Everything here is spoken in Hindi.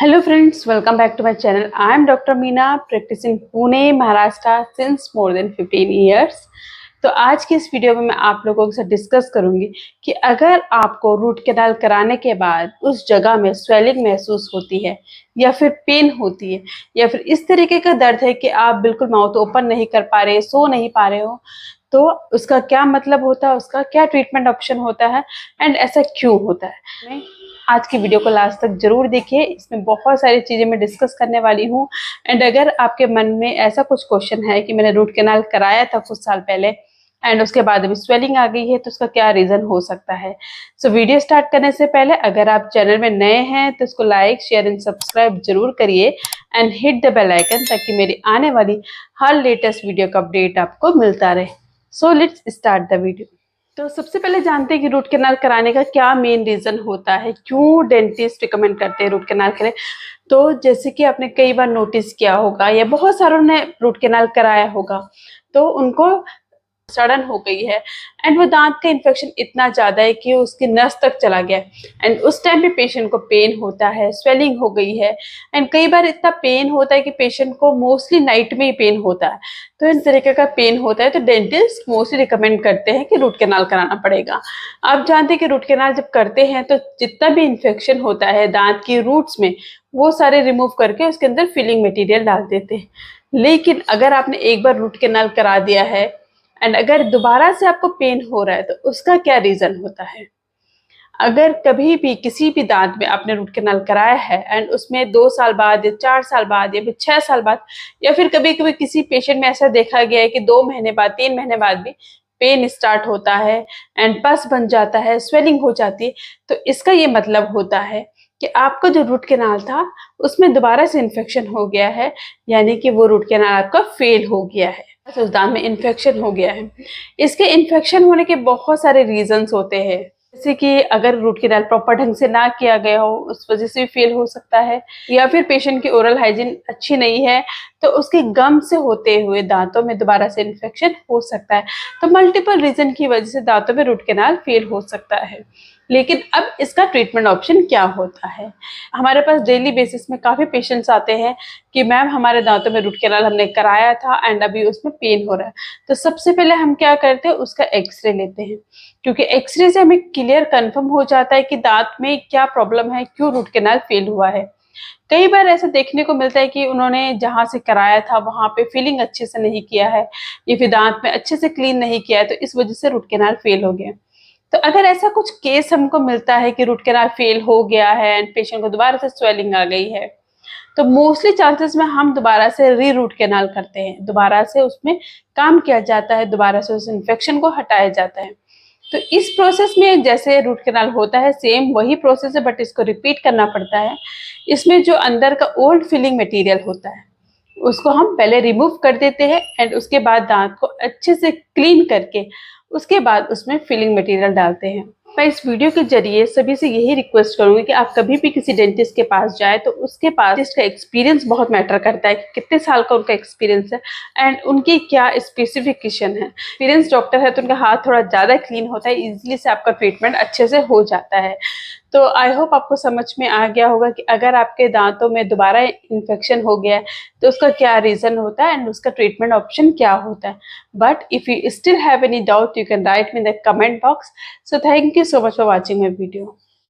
Hello friends, welcome back to my channel. I am Dr. Meena, practicing Pune, Maharashtra since more than 15 years. तो आज की इस वीडियो में मैं आप लोगों के साथ डिस्कस करूंगी कि अगर आपको रूट कैनाल कराने के बाद उस जगह में स्वेलिंग महसूस होती है या फिर पेन होती है या फिर इस तरीके का दर्द है कि आप बिल्कुल माउथ ओपन नहीं कर पा रहे, सो नहीं पा रहे हो, तो उसका क्या मतलब होता है, उसका क्या ट्रीटमेंट ऑप्शन होता है एंड ऐसा क्यों होता है। आज की वीडियो को लास्ट तक जरूर देखिए, इसमें बहुत सारी चीज़ें मैं डिस्कस करने वाली हूँ। एंड अगर आपके मन में ऐसा कुछ क्वेश्चन है कि मैंने रूट कैनाल कराया था कुछ साल पहले एंड उसके बाद अभी स्वेलिंग आ गई है, तो उसका क्या रीज़न हो सकता है। सो वीडियो स्टार्ट करने से पहले अगर आप चैनल में नए हैं तो इसको लाइक शेयर एंड सब्सक्राइब जरूर करिए and hit the bell icon ताकि मेरी आने वाली हर लेटेस्ट वीडियो का अपडेट आपको मिलता रहे। So let's start the video. तो सबसे पहले जानते हैं कि रूट कैनाल कराने का क्या मेन रीज़न होता है, क्यों डेंटिस्ट रिकमेंड करते हैं रूट कैनाल के लिए। तो जैसे कि आपने कई बार नोटिस किया होगा या बहुत सारों ने रूट कैनाल कराया होगा, तो उनको सड़न हो गई है एंड वो दांत का इन्फेक्शन इतना ज़्यादा है कि उसकी नस तक चला गया एंड उस टाइम पे पेशेंट को पेन होता है, स्वेलिंग हो गई है एंड कई बार इतना पेन होता है कि पेशेंट को मोस्टली नाइट में ही पेन होता है। तो इन तरीके का पेन होता है तो डेंटिस्ट मोस्टली रिकमेंड करते हैं कि रूट कैनाल कराना पड़ेगा। आप जानते हैं कि रूट कैनाल जब करते हैं तो जितना भी इन्फेक्शन होता है दांत की रूट्स में वो सारे रिमूव करके उसके अंदर फिलिंग मटीरियल डाल देते हैं। लेकिन अगर आपने एक बार रूट कैनाल करा दिया है एंड अगर दोबारा से आपको पेन हो रहा है तो उसका क्या रीज़न होता है। अगर कभी भी किसी भी दांत में आपने रूट कैनाल कराया है एंड उसमें 2 साल बाद या 4 साल बाद या फिर 6 साल बाद या फिर कभी कभी किसी पेशेंट में ऐसा देखा गया है कि 2 महीने बाद 3 महीने बाद भी पेन स्टार्ट होता है एंड पस बन जाता है, स्वेलिंग हो जाती है, तो इसका ये मतलब होता है कि आपका जो रूट कैनाल था उसमें दोबारा से इन्फेक्शन हो गया है, यानी कि वो रूट कैनाल आपका फेल हो गया है, उस दांत में इन्फेक्शन हो गया है। इसके इन्फेक्शन होने के बहुत सारे रीजंस होते हैं, जैसे कि अगर रूट कैनाल प्रॉपर ढंग से ना किया गया हो उस वजह से भी फेल हो सकता है, या फिर पेशेंट की ओरल हाइजीन अच्छी नहीं है तो उसके गम से होते हुए दांतों में दोबारा से इन्फेक्शन हो सकता है। तो मल्टीपल रीजन की वजह से दांतों में रूट कैनाल फेल हो सकता है। लेकिन अब इसका ट्रीटमेंट ऑप्शन क्या होता है। हमारे पास डेली बेसिस में काफ़ी पेशेंट्स आते हैं कि मैम हमारे दांतों में रूट कैनाल हमने कराया था एंड अभी उसमें पेन हो रहा है। तो सबसे पहले हम क्या करते हैं, उसका एक्सरे लेते हैं, क्योंकि एक्सरे से हमें क्लियर कंफर्म हो जाता है कि दांत में क्या प्रॉब्लम है, क्यों रूट कैनाल फेल हुआ है। कई बार ऐसा देखने को मिलता है कि उन्होंने जहाँ से कराया था वहाँ पे फिलिंग अच्छे से नहीं किया है या फिर दांत में अच्छे से क्लीन नहीं किया है, तो इस वजह से रूट कैनाल फेल हो गया। तो अगर ऐसा कुछ केस हमको मिलता है कि रूट कैनाल फेल हो गया है एंड पेशेंट को दोबारा से स्वेलिंग आ गई है, तो मोस्टली चांसेस में हम दोबारा से री रूट कैनाल करते हैं, दोबारा से उसमें काम किया जाता है, दोबारा से उस इन्फेक्शन को हटाया जाता है। तो इस प्रोसेस में जैसे रूट कैनाल होता है सेम वही प्रोसेस है, बट इसको रिपीट करना पड़ता है। इसमें जो अंदर का ओल्ड फिलिंग मटेरियल होता है उसको हम पहले रिमूव कर देते हैं एंड उसके बाद दांत को अच्छे से क्लीन करके उसके बाद उसमें फिलिंग मटेरियल डालते हैं। मैं इस वीडियो के जरिए सभी से यही रिक्वेस्ट करूंगी कि आप कभी भी किसी डेंटिस्ट के पास जाए तो उसके पास डेंटिस्ट का एक्सपीरियंस बहुत मैटर करता है कि कितने साल का उनका एक्सपीरियंस है एंड उनकी क्या स्पेसिफिकेशन है। एक्सपीरियंस डॉक्टर है तो उनका हाथ थोड़ा ज़्यादा क्लीन होता है, इजीली से आपका ट्रीटमेंट अच्छे से हो जाता है। तो आई होप आपको समझ में आ गया होगा कि अगर आपके दांतों में दोबारा इन्फेक्शन हो गया है तो उसका क्या रीज़न होता है एंड उसका ट्रीटमेंट ऑप्शन क्या होता है। But if you still have any doubt you can write me in the comment box. So thank you so much for watching my video.